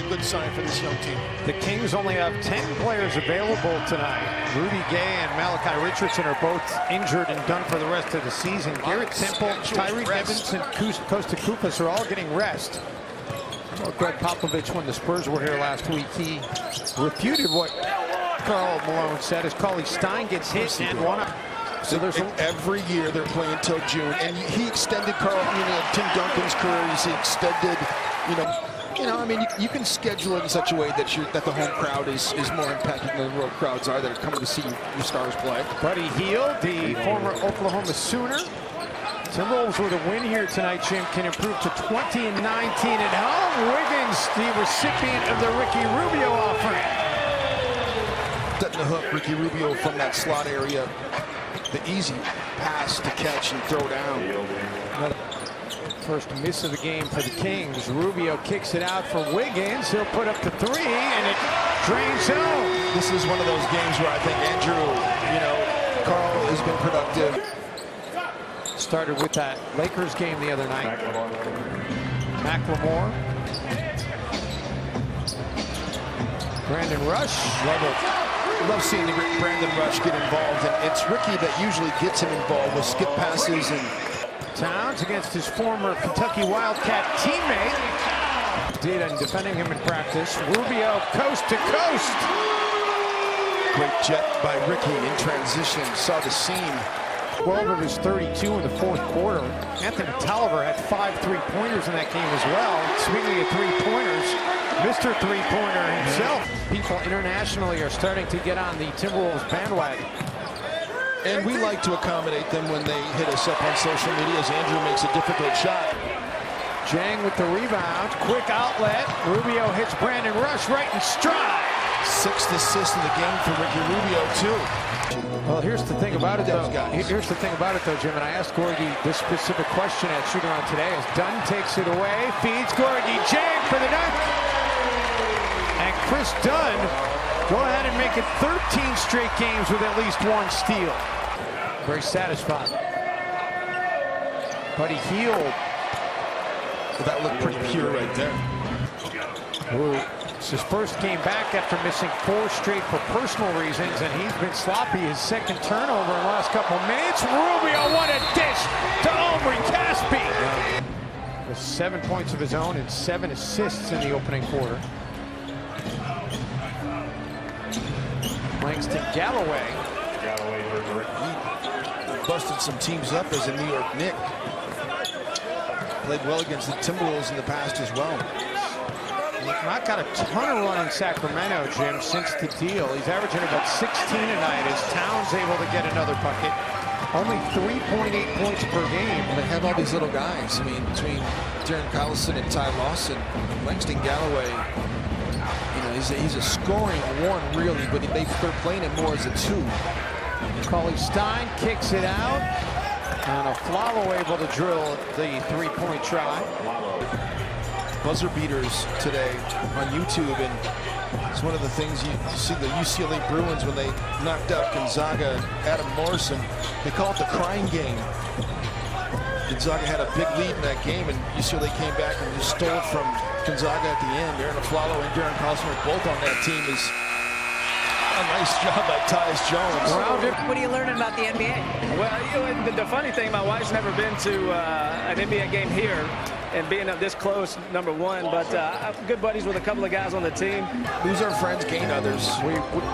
a good sign for this young team. The Kings only have 10 players available tonight. Rudy Gay and Malachi Richardson are both injured and done for the rest of the season. Garrett Temple, Tyreke Evans, and Kosta Koufos are all getting rest. Well, Greg Popovich, when the Spurs were here last week, he refuted what Karl Malone said as Cauley Stein gets hit and one up. So there's every year they're playing till June, and he extended Tim Duncan's career. He extended, I mean, you can schedule it in such a way that the home crowd is more impacted than the road crowds are that are coming to see your stars play. Buddy Hield, the former Oklahoma Sooner. Timberwolves with a win here tonight, Jim, can improve to 20-19 at home. Wiggins, the recipient of the Ricky Rubio offering. Setting the hook, Ricky Rubio from that slot area. The easy pass to catch and throw down. First miss of the game for the Kings. Rubio kicks it out for Wiggins. He'll put up the three, and it drains home. This is one of those games where I think Andrew, Karl has been productive. Started with that Lakers game the other night. McLemore. Brandon Rush. Love seeing Brandon Rush get involved, and it's Ricky that usually gets him involved with skip passes. And Towns against his former Kentucky Wildcat teammate. Data and defending him in practice. Rubio coast to coast. Great jet by Ricky in transition. Saw the seam. 12 of his 32 in the fourth quarter. Anthony Towns had 5 3-pointers in that game as well. Speaking of 3-pointers, Mr. 3-pointer himself. People internationally are starting to get on the Timberwolves bandwagon. And we like to accommodate them when they hit us up on social media as Andrew makes a difficult shot. Jang with the rebound. Quick outlet. Rubio hits Brandon Rush right in stride. 6th assist in the game for Ricky Rubio, too. Well, here's the thing about it, though. Here's the thing about it, though, Jim. And I asked Gorgie this specific question at Shoot Around today as Dunn takes it away, feeds Gorgie. Jang for the dunk. And Chris Dunn go ahead and make it 13 straight games with at least 1 steal. Very satisfied. Buddy Hield. Well, that looked pretty pure right there. Ooh. It's his first game back after missing 4 straight for personal reasons, and he's been sloppy. His second turnover in the last couple of minutes. Rubio, what a dish to Omri Caspi. With 7 points of his own and 7 assists in the opening quarter. Langston Galloway. He busted some teams up as a New York Knick. Played well against the Timberwolves in the past as well. Not got a ton of run in Sacramento, Jim, since the deal. He's averaging about 16 tonight as Towns able to get another bucket. Only 3.8 points per game. They have all these little guys. I mean, between Darren Collison and Ty Lawson, Langston Galloway, he's a scoring 1 really, but they're playing him more as a 2. Cauley Stein kicks it out, and Aflalo able to drill the 3-point try. Buzzer beaters today on YouTube, and it's one of the things you see the UCLA Bruins when they knocked out Gonzaga and Adam Morrison. They call it the crying game. Gonzaga had a big lead in that game, and UCLA came back and just stole it from Gonzaga at the end. Aaron Aflalo and Darren Collison are both on that team. Is a nice job by Tyus Jones. What are you learning about the NBA? Well, the funny thing, my wife's never been to an NBA game here, and being up this close, number 1, but I'm good buddies with a couple of guys on the team. Lose our friends, gain others.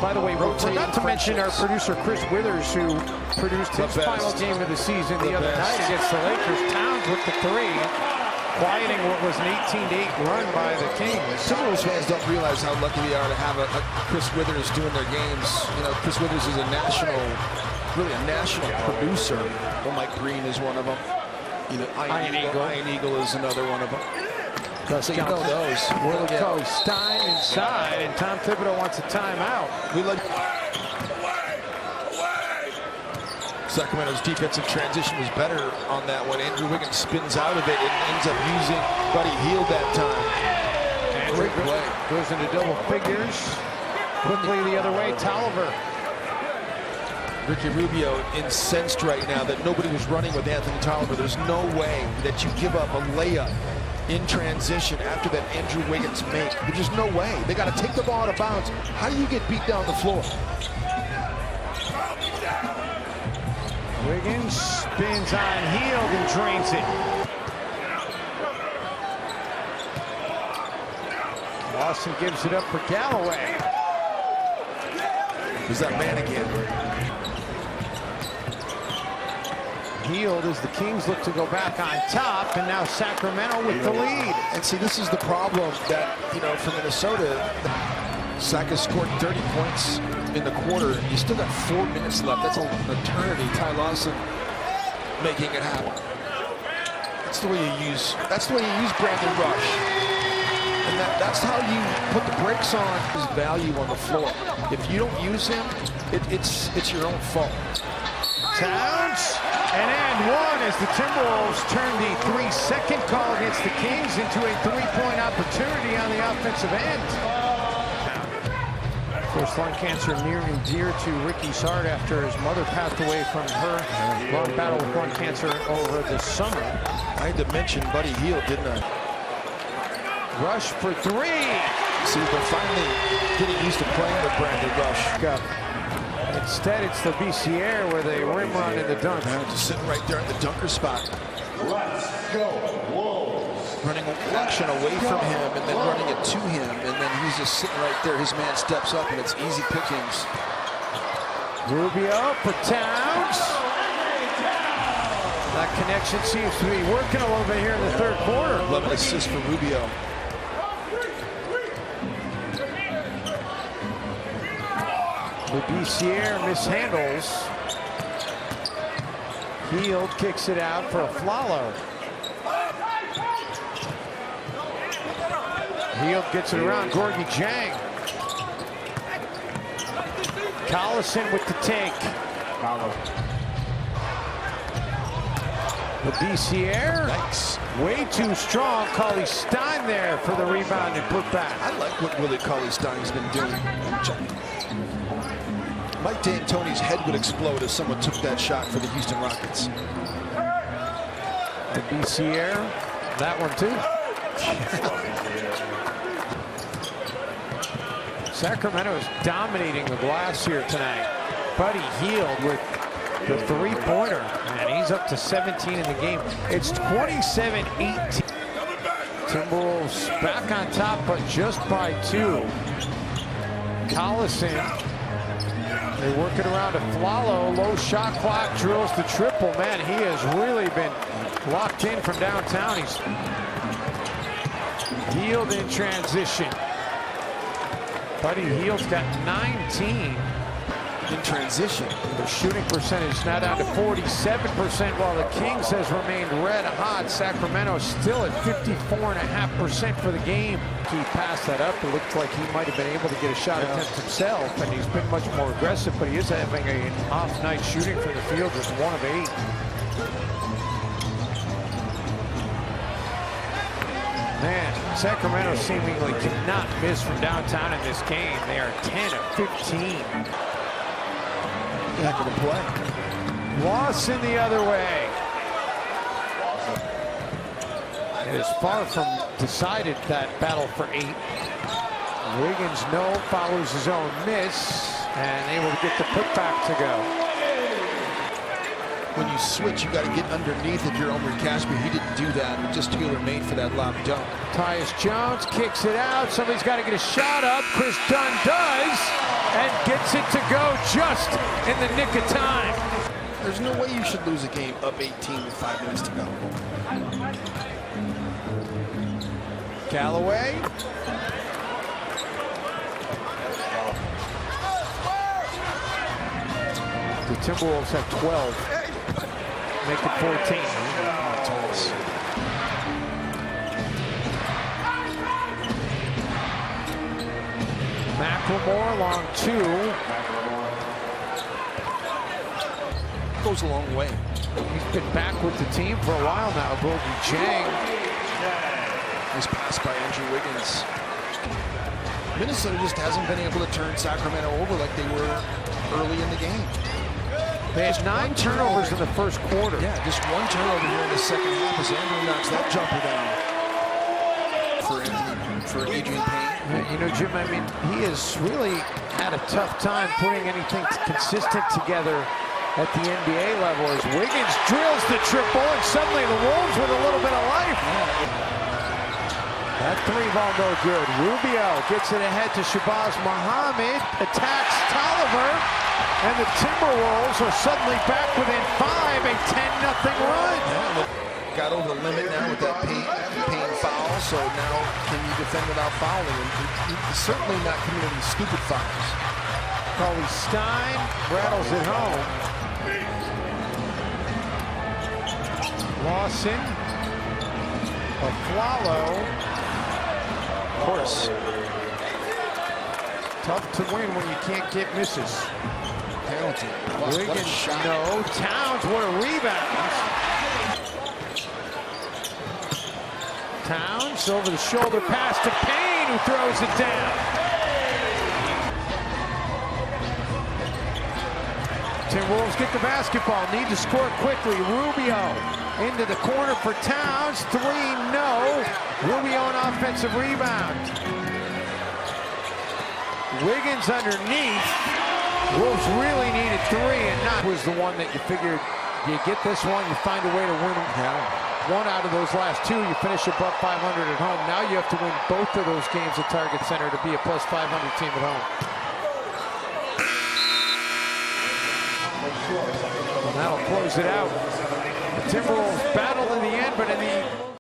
By the way, we forgot to mention our producer Chris Withers, who produced his final game of the season the other night against the Lakers. Towns with the 3, quieting what was an 18-8 run by the Kings. Timberwolves fans don't realize how lucky we are to have a Chris Withers doing their games. Chris Withers is really a national producer. Well, Mike Green is one of them. Iron Eagle is another one of them. So you know those. Cauley Stein inside, and Tom Thibodeau wants a timeout. Sacramento's defensive transition was better on that one. Andrew Wiggins spins out of it and ends up using Buddy Hield that time. Great play. Goes into double figures. Quickly the other way, Tolliver. Ricky Rubio incensed right now that nobody was running with Anthony Tolliver. There's no way that you give up a layup in transition after that Andrew Wiggins make. There's just no way. They got to take the ball out of bounds. How do you get beat down the floor? Wiggins spins on Hield and drains it. Lawson gives it up for Galloway. Is that man again? Hield as the Kings look to go back on top, and now Sacramento with the lead. And see, this is the problem that, you know, for Minnesota, Sac has scored 30 points in the quarter. You still got 4 minutes left. That's an eternity. Ty Lawson making it happen. That's the way you use. That's the way you use Brandon Rush. And that's how you put the brakes on his value on the floor. If you don't use him, it's your own fault. Towns, and one as the Timberwolves turn the 3-second call against the Kings into a 3-point opportunity on the offensive end. Of course, lung cancer near and dear to Ricky's heart after his mother passed away from her long battle with lung cancer over the summer. I had to mention Buddy Hield, didn't I? Rush for three. See, they're finally getting used to playing with Brandon Rush. Instead, it's the BCR where they rim run in the dunk. Just sitting right there at the dunker spot. Let's go, Wolves. Running action away from him and then running it to him. And then he's just sitting right there. His man steps up and it's easy pickings. Rubio for Towns. That connection seems to be working a little bit here in the third quarter. 11 assists for Rubio. The BCR mishandles. Hield kicks it out for a Flalo. Hield gets it around Gorgie Jang. Collison with the take. The BCR. Nice. Way too strong. Cauley Stein there for the rebound and put back. I like what Willie Cauley-Stein's been doing. Mike D'Antoni's head would explode if someone took that shot for the Houston Rockets. The BCR, that one too. Sacramento is dominating the glass here tonight. Buddy Hield with the three-pointer, and he's up to 17 in the game. It's 27-18. Timberwolves back on top, but just by 2. Collison. They work it around to Flalo. Low shot clock, drills the triple. Man, he has really been locked in from downtown. He's Hield in transition. Buddy Hield's got 19 in transition. The shooting percentage now down to 47%, while the Kings has remained red hot. Sacramento still at 54.5% for the game. He passed that up. It looked like he might have been able to get a shot attempt himself, and he's been much more aggressive, but he is having an off night shooting from the field, just 1 of 8. Man, Sacramento seemingly cannot miss from downtown in this game. They are 10 of 15. Heck of a play. Lawson the other way. It is far from decided, that battle for 8. Wiggins follows his own miss and able to get the putback to go. When you switch, you got to get underneath if you're Omer Casper. He didn't do that. Just tailor-made for that lob dunk. Tyus Jones kicks it out. Somebody's got to get a shot up. Chris Dunn does, and gets it to go just in the nick of time. There's no way you should lose a game up 18 with 5 minutes to go. Galloway. The Timberwolves have 12. Make it 14. McLemore along 2. Goes a long way. He's been back with the team for a while now. Gorgie Jang. Nice pass by Andrew Wiggins. Minnesota just hasn't been able to turn Sacramento over like they were early in the game. They had 9 turnovers in the first quarter. Yeah, just 1 turnover here in the second half as Andrew knocks that jumper down. for Adrian Payne. You know, Jim, I mean, he has really had a tough time putting anything consistent together at the NBA level as Wiggins drills the triple, and suddenly the Wolves with a little bit of life. That three ball no good. Rubio gets it ahead to Shabazz Muhammad, attacks Tolliver, and the Timberwolves are suddenly back within 5, a 10-0 run. Got over the limit now with that Payne foul, so now can you defend without fouling? And he's certainly not committing stupid fouls. Cauley Stein rattles it home. Lawson, Aflalo. Of course. Tough to win when you can't get misses. Penalty. Wiggins, no. Towns, what a rebound. Towns over the shoulder pass to Payne, who throws it down. Timberwolves get the basketball, need to score quickly. Rubio into the corner for Towns, 3, no. Rubio an offensive rebound. Wiggins underneath. Wolves really needed 3, and not was the one that you figured you get this one, you find a way to win one out of those last 2, you finish above 500 at home. Now you have to win both of those games at Target Center to be a plus 500 team at home. And that'll close it out. The Timberwolves battle in the end, but in the